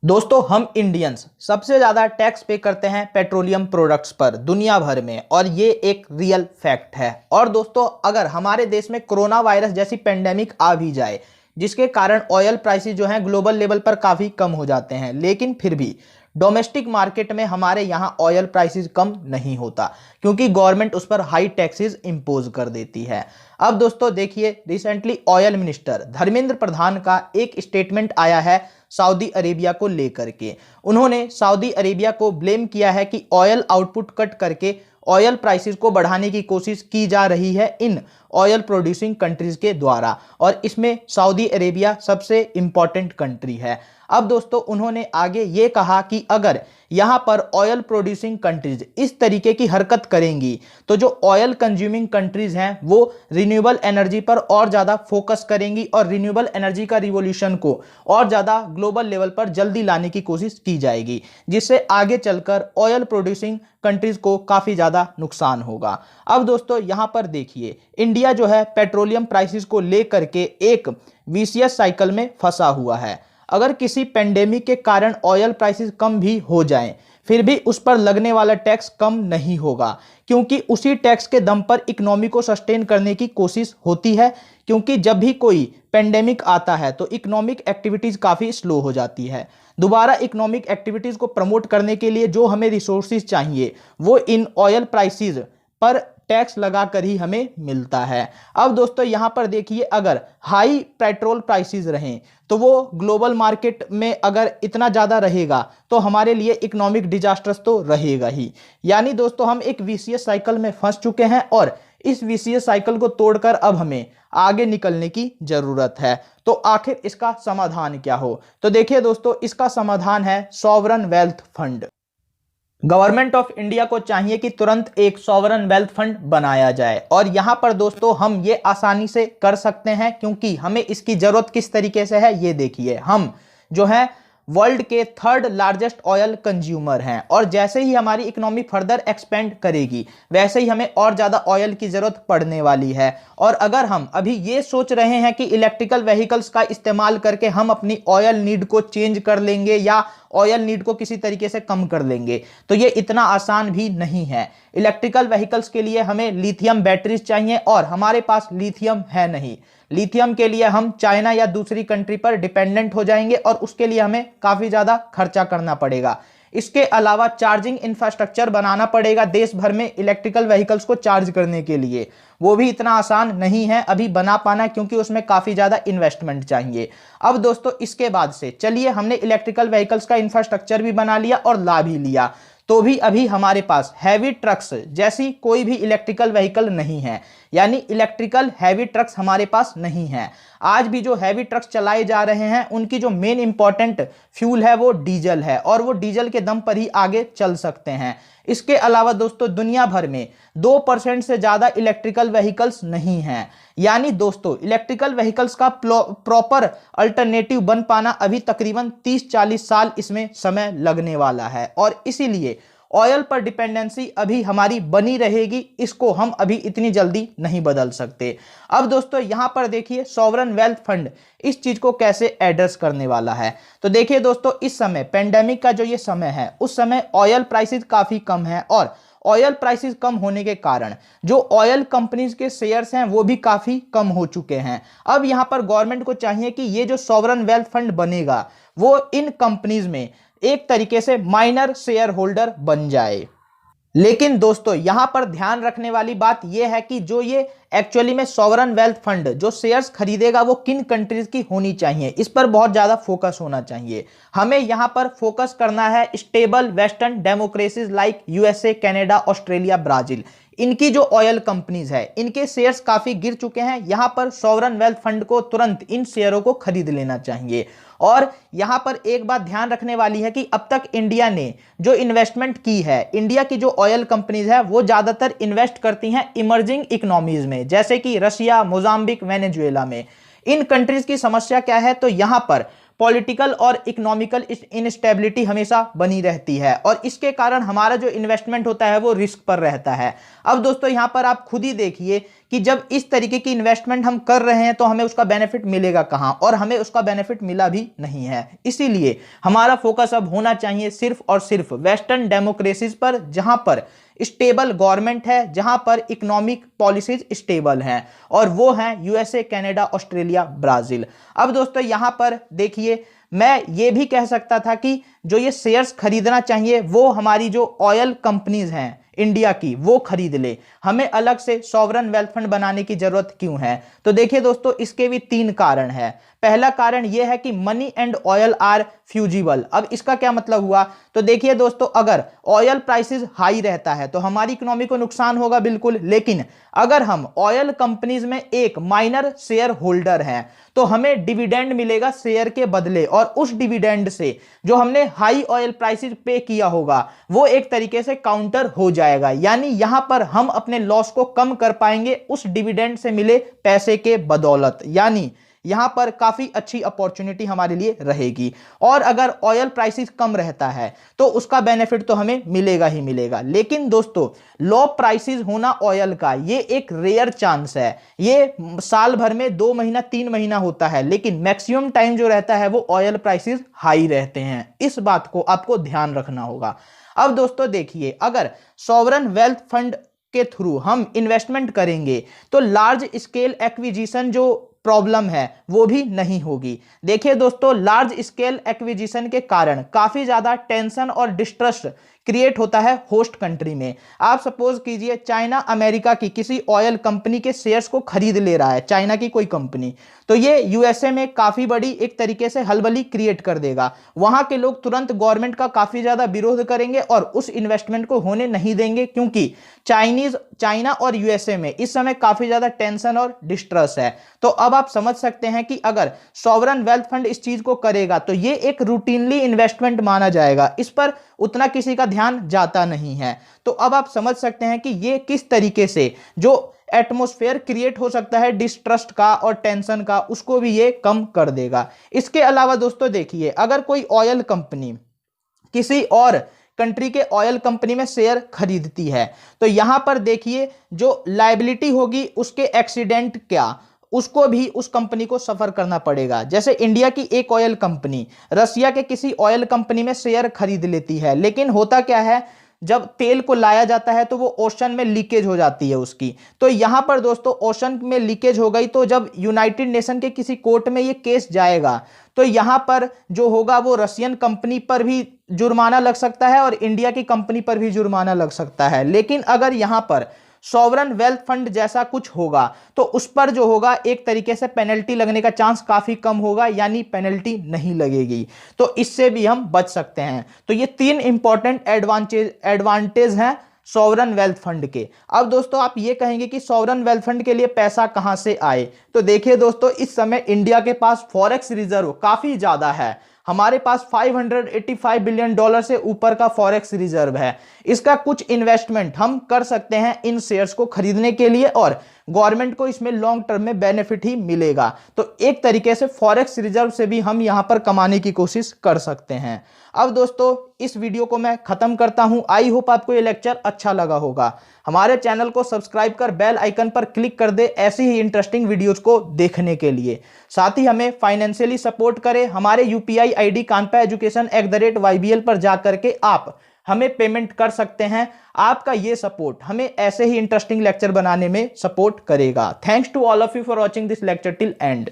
दोस्तों हम इंडियंस सबसे ज़्यादा टैक्स पे करते हैं पेट्रोलियम प्रोडक्ट्स पर दुनिया भर में, और ये एक रियल फैक्ट है। और दोस्तों अगर हमारे देश में कोरोना वायरस जैसी पेंडेमिक आ भी जाए जिसके कारण ऑयल प्राइसेस जो हैं ग्लोबल लेवल पर काफ़ी कम हो जाते हैं, लेकिन फिर भी डोमेस्टिक मार्केट में हमारे यहाँ ऑयल प्राइसेस कम नहीं होता क्योंकि गवर्नमेंट उस पर हाई टैक्सेस इंपोज कर देती है। अब दोस्तों देखिए, recently oil minister Dharmendra Pradhan का एक स्टेटमेंट आया है सऊदी अरेबिया को लेकर के। उन्होंने सऊदी अरेबिया को ब्लेम किया है कि ऑयल आउटपुट कट करके ऑयल प्राइसेस को बढ़ाने की कोशिश की जा रही है इन ऑयल प्रोड्यूसिंग कंट्रीज के द्वारा, और इसमें सऊदी अरेबिया सबसे इंपॉर्टेंट कंट्री है। अब दोस्तों उन्होंने आगे ये कहा कि अगर यहाँ पर ऑयल प्रोड्यूसिंग कंट्रीज इस तरीके की हरकत करेंगी तो जो ऑयल कंज्यूमिंग कंट्रीज हैं वो रिन्यूएबल एनर्जी पर और ज़्यादा फोकस करेंगी और रिन्यूएबल एनर्जी का रिवॉल्यूशन को और ज़्यादा ग्लोबल लेवल पर जल्दी लाने की कोशिश की जाएगी, जिससे आगे चलकर ऑयल प्रोड्यूसिंग कंट्रीज को काफ़ी ज़्यादा नुकसान होगा। अब दोस्तों यहाँ पर देखिए, इंडिया जो है पेट्रोलियम प्राइसेस को लेकर के एक विशियस साइकिल में फंसा हुआ है। अगर किसी पेंडेमिक के कारण ऑयल प्राइसेस कम भी हो जाएं, फिर भी उस पर लगने वाला टैक्स कम नहीं होगा, क्योंकि उसी टैक्स के दम पर इकोनॉमी को सस्टेन करने की कोशिश होती है। क्योंकि जब भी कोई पेंडेमिक आता है तो इकोनॉमिक एक्टिविटीज़ काफ़ी स्लो हो जाती है। दोबारा इकोनॉमिक एक्टिविटीज़ को प्रमोट करने के लिए जो हमें रिसोर्सेज चाहिए वो इन ऑयल प्राइसेस पर टैक्स लगाकर ही हमें मिलता है। अब दोस्तों यहाँ पर देखिए, अगर हाई पेट्रोल प्राइसेस रहें तो वो ग्लोबल मार्केट में अगर इतना ज़्यादा रहेगा तो हमारे लिए इकोनॉमिक डिजास्टर्स तो रहेगा ही। यानी दोस्तों हम एक विशियस साइकिल में फंस चुके हैं और इस विशियस साइकिल को तोड़कर अब हमें आगे निकलने की ज़रूरत है। तो आखिर इसका समाधान क्या हो? तो देखिए दोस्तों, इसका समाधान है sovereign wealth fund. Government of India को चाहिए कि तुरंत एक सॉवरन वेल्थ फंड बनाया जाए, और यहां पर दोस्तों हम ये आसानी से कर सकते हैं, क्योंकि हमें इसकी जरूरत किस तरीके से है ये देखिए। हम जो है वर्ल्ड के थर्ड लार्जेस्ट ऑयल कंज्यूमर हैं, और जैसे ही हमारी इकोनॉमी फर्दर एक्सपेंड करेगी वैसे ही हमें और ज़्यादा ऑयल की ज़रूरत पड़ने वाली है। और अगर हम अभी ये सोच रहे हैं कि इलेक्ट्रिकल व्हीकल्स का इस्तेमाल करके हम अपनी ऑयल नीड को चेंज कर लेंगे या ऑयल नीड को किसी तरीके से कम कर लेंगे, तो ये इतना आसान भी नहीं है। इलेक्ट्रिकल व्हीकल्स के लिए हमें लिथियम बैटरीज चाहिए और हमारे पास लिथियम है नहीं। लिथियम के लिए हम चाइना या दूसरी कंट्री पर डिपेंडेंट हो जाएंगे और उसके लिए हमें काफ़ी ज़्यादा खर्चा करना पड़ेगा। इसके अलावा चार्जिंग इंफ्रास्ट्रक्चर बनाना पड़ेगा देश भर में इलेक्ट्रिकल व्हीकल्स को चार्ज करने के लिए, वो भी इतना आसान नहीं है अभी बना पाना, क्योंकि उसमें काफ़ी ज़्यादा इन्वेस्टमेंट चाहिए। अब दोस्तों इसके बाद से चलिए, हमने इलेक्ट्रिकल व्हीकल्स का इंफ्रास्ट्रक्चर भी बना लिया और ला भी लिया, तो भी अभी हमारे पास हैवी ट्रक्स जैसी कोई भी इलेक्ट्रिकल व्हीकल नहीं है। यानी इलेक्ट्रिकल हैवी ट्रक्स हमारे पास नहीं है। आज भी जो हैवी ट्रक्स चलाए जा रहे हैं उनकी जो मेन इंपॉर्टेंट फ्यूल है वो डीजल है, और वो डीजल के दम पर ही आगे चल सकते हैं। इसके अलावा दोस्तों दुनिया भर में 2% से ज़्यादा इलेक्ट्रिकल व्हीकल्स नहीं हैं। यानी दोस्तों इलेक्ट्रिकल व्हीकल्स का प्रॉपर अल्टरनेटिव बन पाना अभी तकरीबन 30-40 साल इसमें समय लगने वाला है, और इसीलिए ऑयल पर डिपेंडेंसी अभी हमारी बनी रहेगी। इसको हम अभी इतनी जल्दी नहीं बदल सकते। अब दोस्तों यहाँ पर देखिए, सॉवरन वेल्थ फंड इस चीज़ को कैसे एड्रेस करने वाला है। तो देखिए दोस्तों, इस समय पेंडेमिक का जो ये समय है उस समय ऑयल प्राइसेस काफ़ी कम है, और ऑयल प्राइसेस कम होने के कारण जो ऑयल कंपनीज के शेयर्स हैं वो भी काफ़ी कम हो चुके हैं। अब यहाँ पर गवर्नमेंट को चाहिए कि ये जो सॉवरन वेल्थ फंड बनेगा वो इन कंपनीज में एक तरीके से माइनर शेयर होल्डर बन जाए। लेकिन दोस्तों यहाँ पर ध्यान रखने वाली बात यह है कि जो ये एक्चुअली में सॉवरन वेल्थ फंड जो शेयर्स खरीदेगा वो किन कंट्रीज की होनी चाहिए, इस पर बहुत ज़्यादा फोकस होना चाहिए। हमें यहाँ पर फोकस करना है stable western democracies like USA, Canada, Australia, Brazil. इनकी जो ऑयल कंपनीज है इनके शेयर्स काफ़ी गिर चुके हैं। यहाँ पर सॉवरन वेल्थ फंड को तुरंत इन शेयरों को खरीद लेना चाहिए। और यहाँ पर एक बात ध्यान रखने वाली है कि अब तक इंडिया ने जो इन्वेस्टमेंट की है, इंडिया की जो ऑयल कंपनीज है वो ज़्यादातर इन्वेस्ट करती हैं इमर्जिंग इकोनॉमीज में, जैसे कि रशिया, मोजाम्बिक, वेनेजुएला में। इन कंट्रीज की समस्या क्या है? तो यहाँ पर पॉलिटिकल और इकोनॉमिकल इनस्टेबिलिटी हमेशा बनी रहती है, और इसके कारण हमारा जो इन्वेस्टमेंट होता है वो रिस्क पर रहता है। अब दोस्तों यहाँ पर आप खुद ही देखिए कि जब इस तरीके की इन्वेस्टमेंट हम कर रहे हैं तो हमें उसका बेनिफिट मिलेगा कहां, और हमें उसका बेनिफिट मिला भी नहीं है। इसीलिए हमारा फोकस अब होना चाहिए सिर्फ और सिर्फ वेस्टर्न डेमोक्रेसीज पर, जहां पर स्टेबल गवर्नमेंट है, जहां पर इकोनॉमिक पॉलिसीज स्टेबल हैं, और वो हैं यूएसए, कनाडा, ऑस्ट्रेलिया, ब्राजील। अब दोस्तों यहां पर देखिए, मैं ये भी कह सकता था कि जो ये शेयर्स खरीदना चाहिए वो हमारी जो ऑयल कंपनीज हैं इंडिया की, वो खरीद ले, हमें अलग से सॉवरन वेल्थ फंड बनाने की जरूरत क्यों है? तो देखिए दोस्तों, इसके भी 3 कारण है। पहला कारण यह है कि money and oil are fusible. अब इसका क्या मतलब हुआ? तो देखिए दोस्तों, अगर ऑयल प्राइसेस हाई रहता है तो हमारी इकोनॉमी को नुकसान होगा बिल्कुल, लेकिन अगर हम ऑयल कंपनीज में एक माइनर शेयर होल्डर हैं तो हमें डिविडेंड मिलेगा शेयर के बदले, और उस डिविडेंड से जो हमने हाई ऑयल प्राइसेस पे किया होगा वो एक तरीके से काउंटर हो जाएगा, यानी यहां पर हम अपने लॉस को कम कर पाएंगे उस डिविडेंड से मिले पैसे के बदौलत, यानी यहां पर काफी अच्छी अपॉर्चुनिटी हमारे लिए रहेगी। और अगर ऑयल प्राइसेस कम रहता है तो उसका बेनिफिट तो हमें मिलेगा ही मिलेगा। लेकिन दोस्तों, लो प्राइसेस होना ऑयल का ये एक रेयर चांस है, ये साल भर में 2 महीना 3 महीना होता है, लेकिन मैक्सिमम टाइम जो रहता है वो ऑयल प्राइसेस हाई रहते हैं। इस बात को आपको ध्यान रखना होगा। अब दोस्तों देखिए, अगर सॉवरन वेल्थ फंड के थ्रू हम इन्वेस्टमेंट करेंगे तो लार्ज स्केल एक्विजिशन जो प्रॉब्लम है वो भी नहीं होगी। देखिए दोस्तों, लार्ज स्केल एक्विजिशन के कारण काफी ज्यादा टेंशन और डिस्ट्रस्ट क्रिएट होता है होस्ट कंट्री में। आप सपोज कीजिए चाइना अमेरिका की किसी ऑयल कंपनी के शेयर्स को खरीद ले रहा है, चाइना की कोई कंपनी, तो ये यूएसए में काफी बड़ी एक तरीके से हलबली क्रिएट कर देगा। वहां के लोग तुरंत गवर्नमेंट का काफी ज्यादा विरोध करेंगे और उस इन्वेस्टमेंट को होने नहीं देंगे, क्योंकि चाइना और यूएसए में इस समय काफी ज्यादा टेंशन और डिस्ट्रेस है। तो अब आप समझ सकते हैं कि अगर सॉवरन वेल्थ फंड इस चीज को करेगा तो ये एक रूटीनली इन्वेस्टमेंट माना जाएगा, इस पर उतना किसी का ध्यान जाता नहीं है। तो अब आप समझ सकते हैं कि ये किस तरीके से जो एटमॉस्फेयर क्रिएट हो सकता है डिस्ट्रस्ट का और टेंशन का, उसको भी ये कम कर देगा। इसके अलावा दोस्तों देखिए, अगर कोई ऑयल कंपनी किसी और कंट्री के ऑयल कंपनी में शेयर खरीदती है तो यहां पर देखिए जो लायबिलिटी होगी उसके एक्सीडेंट क्या, उसको भी उस कंपनी को सफर करना पड़ेगा। जैसे इंडिया की एक ऑयल कंपनी रसिया के किसी ऑयल कंपनी में शेयर खरीद लेती है, लेकिन होता क्या है, जब तेल को लाया जाता है तो वो ओशन में लीकेज हो जाती है उसकी। तो यहां पर दोस्तों ओशन में लीकेज हो गई तो जब यूनाइटेड नेशन के किसी कोर्ट में ये केस जाएगा तो यहां पर जो होगा वो रशियन कंपनी पर भी जुर्माना लग सकता है और इंडिया की कंपनी पर भी जुर्माना लग सकता है। लेकिन अगर यहां पर सॉवरन वेल्थ फंड जैसा कुछ होगा तो उस पर जो होगा एक तरीके से पेनल्टी लगने का चांस काफी कम होगा, यानी पेनल्टी नहीं लगेगी। तो इससे भी हम बच सकते हैं। तो ये 3 इंपॉर्टेंट एडवांटेज हैं सॉवरन वेल्थ फंड के। अब दोस्तों आप ये कहेंगे कि सॉवरन वेल्थ फंड के लिए पैसा कहां से आए, तो देखिए दोस्तों, इस समय इंडिया के पास फॉरेक्स रिजर्व काफी ज्यादा है। हमारे पास $585 बिलियन से ऊपर का फॉरेक्स रिजर्व है। इसका कुछ इन्वेस्टमेंट हम कर सकते हैं इन शेयर्स को खरीदने के लिए और गवर्नमेंट को इसमें लॉन्ग टर्म में बेनिफिट ही मिलेगा। तो एक तरीके से फॉरेक्स रिजर्व से भी हम यहां पर कमाने की कोशिश कर सकते हैं। अब दोस्तों इस वीडियो को मैं खत्म करता हूं। आई होप आपको ये लेक्चर अच्छा लगा होगा। हमारे चैनल को सब्सक्राइब कर बेल आइकन पर क्लिक कर दे ऐसी ही इंटरेस्टिंग वीडियोस को देखने के लिए। साथ ही हमें फाइनेंशियली सपोर्ट करें। हमारे यूपीआई आईडी kanpaeducation@ybl पर जाकर के आप हमें पेमेंट कर सकते हैं। आपका ये सपोर्ट हमें ऐसे ही इंटरेस्टिंग लेक्चर बनाने में सपोर्ट करेगा। Thanks to all of you for watching this lecture till and.